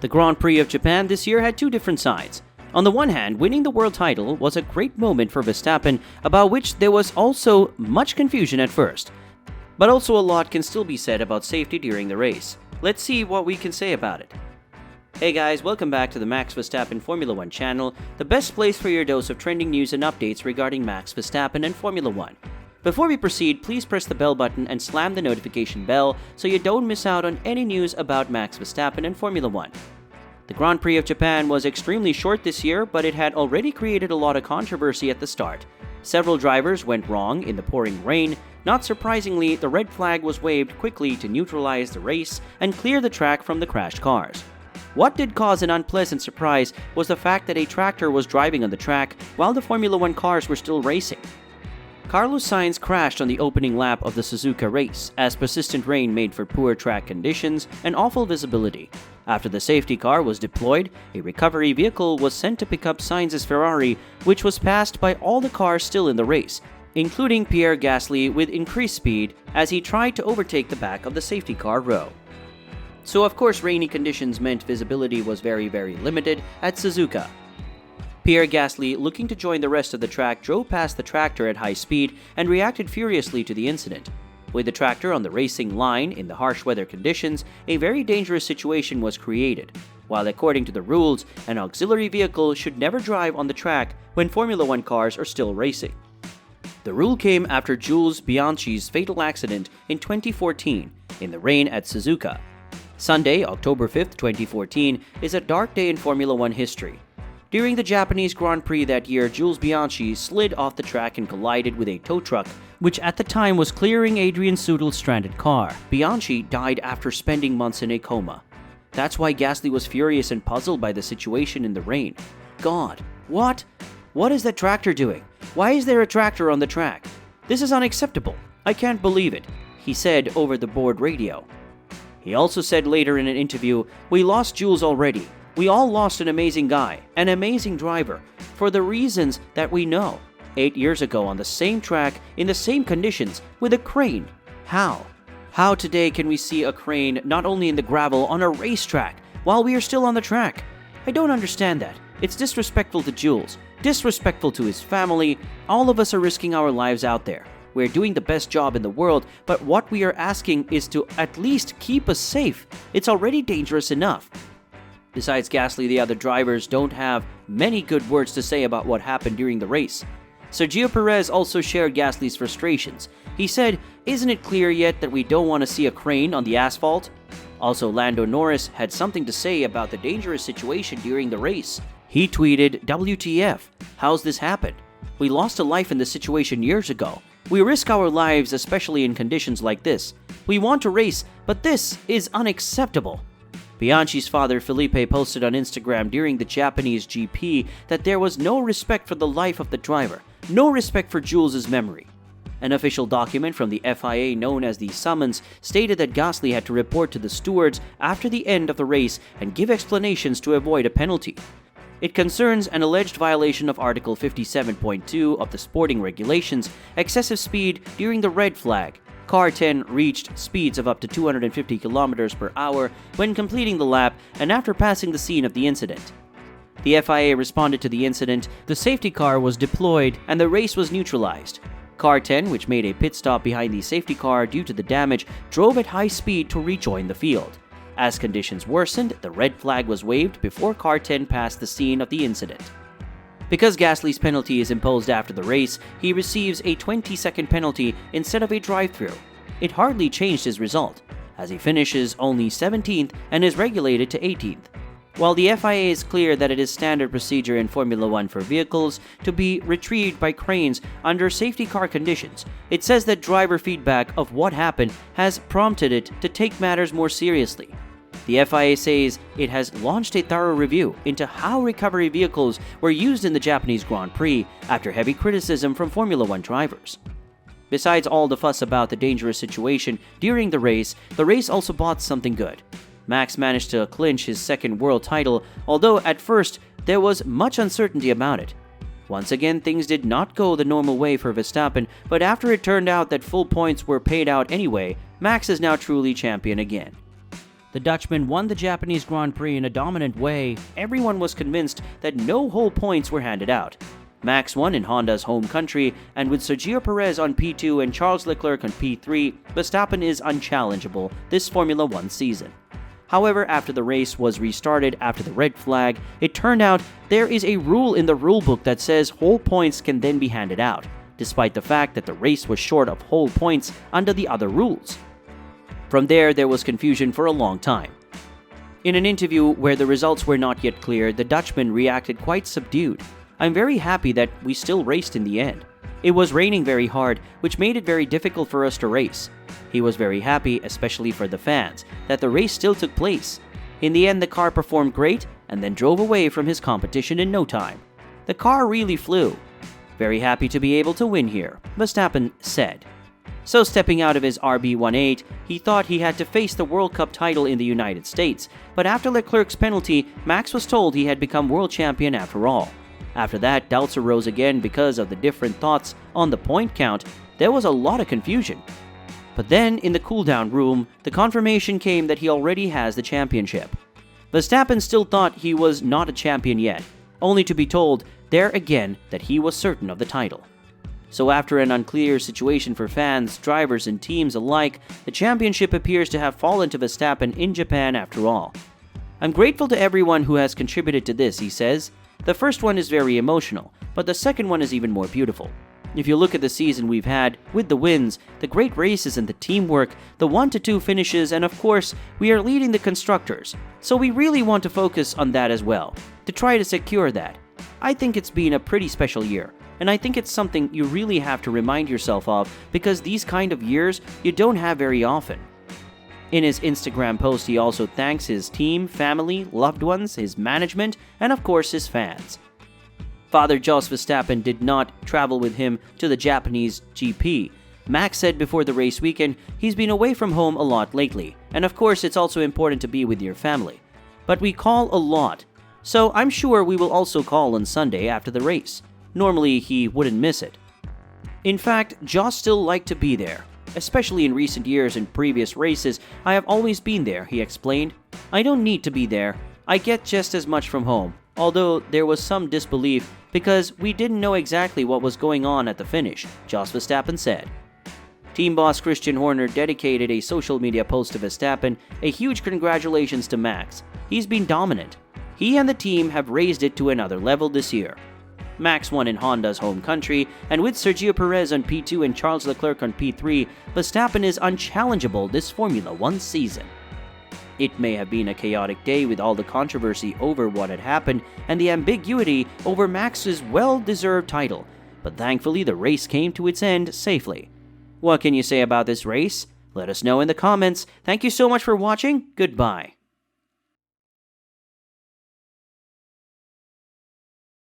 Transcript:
The Grand Prix of Japan this year had two different sides. On the one hand, winning the world title was a great moment for Verstappen, about which there was also much confusion at first. But also a lot can still be said about safety during the race. Let's see what we can say about it. Hey guys, welcome back to the Max Verstappen Formula 1 channel, the best place for your dose of trending news and updates regarding Max Verstappen and Formula 1. Before we proceed, please press the bell button and slam the notification bell so you don't miss out on any news about Max Verstappen and Formula 1. The Grand Prix of Japan was extremely short this year, but it had already created a lot of controversy at the start. Several drivers went wrong in the pouring rain. Not surprisingly, the red flag was waved quickly to neutralize the race and clear the track from the crashed cars. What did cause an unpleasant surprise was the fact that a tractor was driving on the track while the Formula 1 cars were still racing. Carlos Sainz crashed on the opening lap of the Suzuka race, as persistent rain made for poor track conditions and awful visibility. After the safety car was deployed, a recovery vehicle was sent to pick up Sainz's Ferrari, which was passed by all the cars still in the race, including Pierre Gasly with increased speed as he tried to overtake the back of the safety car row. So of course rainy conditions meant visibility was very limited at Suzuka. Pierre Gasly, looking to join the rest of the track, drove past the tractor at high speed and reacted furiously to the incident. With the tractor on the racing line in the harsh weather conditions, a very dangerous situation was created. While according to the rules, an auxiliary vehicle should never drive on the track when Formula 1 cars are still racing. The rule came after Jules Bianchi's fatal accident in 2014 in the rain at Suzuka. Sunday, October 5, 2014, is a dark day in Formula 1 history. During the Japanese Grand Prix that year, Jules Bianchi slid off the track and collided with a tow truck, which at the time was clearing Adrian Sutil's stranded car. Bianchi died after spending months in a coma. That's why Gasly was furious and puzzled by the situation in the rain. God, what? What is that tractor doing? Why is there a tractor on the track? This is unacceptable. I can't believe it, he said over the board radio. He also said later in an interview, "We lost Jules already. We all lost an amazing guy, an amazing driver, for the reasons that we know. 8 years ago on the same track, in the same conditions, with a crane. How? How today can we see a crane not only in the gravel on a racetrack, while we are still on the track? I don't understand that. It's disrespectful to Jules, disrespectful to his family. All of us are risking our lives out there. We're doing the best job in the world, but what we are asking is to at least keep us safe. It's already dangerous enough." Besides Gasly, the other drivers don't have many good words to say about what happened during the race. Sergio Perez also shared Gasly's frustrations. He said, "Isn't it clear yet that we don't want to see a crane on the asphalt?" Also, Lando Norris had something to say about the dangerous situation during the race. He tweeted, "WTF? How's this happen? We lost a life in this situation years ago. We risk our lives, especially in conditions like this. We want to race, but this is unacceptable." Bianchi's father Felipe posted on Instagram during the Japanese GP that there was no respect for the life of the driver, no respect for Jules' memory. An official document from the FIA known as the summons stated that Gasly had to report to the stewards after the end of the race and give explanations to avoid a penalty. It concerns an alleged violation of Article 57.2 of the sporting regulations, excessive speed during the red flag. Car 10 reached speeds of up to 250 km per hour when completing the lap and after passing the scene of the incident. The FIA responded to the incident, the safety car was deployed, and the race was neutralized. Car 10, which made a pit stop behind the safety car due to the damage, drove at high speed to rejoin the field. As conditions worsened, the red flag was waved before Car 10 passed the scene of the incident. Because Gasly's penalty is imposed after the race, he receives a 20-second penalty instead of a drive-through. It hardly changed his result, as he finishes only 17th and is regulated to 18th. While the FIA is clear that it is standard procedure in Formula 1 for vehicles to be retrieved by cranes under safety car conditions, it says that driver feedback of what happened has prompted it to take matters more seriously. The FIA says it has launched a thorough review into how recovery vehicles were used in the Japanese Grand Prix after heavy criticism from Formula 1 drivers. Besides all the fuss about the dangerous situation during the race also brought something good. Max managed to clinch his second world title, although at first there was much uncertainty about it. Once again, things did not go the normal way for Verstappen, but after it turned out that full points were paid out anyway, Max is now truly champion again. The Dutchman won the Japanese Grand Prix in a dominant way. Everyone was convinced that no whole points were handed out. Max won in Honda's home country, and with Sergio Perez on P2 and Charles Leclerc on P3, Verstappen is unchallengeable this Formula One season. However, after the race was restarted after the red flag, it turned out there is a rule in the rulebook that says whole points can then be handed out, despite the fact that the race was short of whole points under the other rules. From there was confusion for a long time. In an interview where the results were not yet clear, the Dutchman reacted quite subdued. "I'm very happy that we still raced in the end. It was raining very hard, which made it very difficult for us to race. He was very happy, especially for the fans, that the race still took place. In the end, the car performed great and then drove away from his competition in no time. The car really flew. Very happy to be able to win here," Verstappen said. So stepping out of his RB18, he thought he had to face the World Cup title in the United States, but after Leclerc's penalty, Max was told he had become world champion after all. After that, doubts arose again because of the different thoughts on the point count. There was a lot of confusion. But then, in the cool-down room, the confirmation came that he already has the championship. Verstappen still thought he was not a champion yet, only to be told there again that he was certain of the title. So after an unclear situation for fans, drivers, and teams alike, the championship appears to have fallen to Verstappen in Japan after all. "I'm grateful to everyone who has contributed to this," he says. "The first one is very emotional, but the second one is even more beautiful. If you look at the season we've had, with the wins, the great races and the teamwork, the 1-2 finishes, and of course, we are leading the constructors. So we really want to focus on that as well, to try to secure that. I think it's been a pretty special year, and I think it's something you really have to remind yourself of because these kind of years you don't have very often." In his Instagram post, he also thanks his team, family, loved ones, his management, and of course his fans. Father Jos Verstappen did not travel with him to the Japanese GP. Max said before the race weekend he's been away from home a lot lately, and of course it's also important to be with your family. "But we call a lot, so I'm sure we will also call on Sunday after the race. Normally he wouldn't miss it. In fact, Jos still liked to be there. Especially in recent years and previous races, I have always been there," he explained. "I don't need to be there. I get just as much from home, although there was some disbelief because we didn't know exactly what was going on at the finish," Jos Verstappen said. Team boss Christian Horner dedicated a social media post to Verstappen, a huge congratulations to Max. "He's been dominant. He and the team have raised it to another level this year." Max won in Honda's home country, and with Sergio Perez on P2 and Charles Leclerc on P3, Verstappen is unchallengeable this Formula One season. It may have been a chaotic day with all the controversy over what had happened and the ambiguity over Max's well-deserved title, but thankfully the race came to its end safely. What can you say about this race? Let us know in the comments. Thank you so much for watching. Goodbye.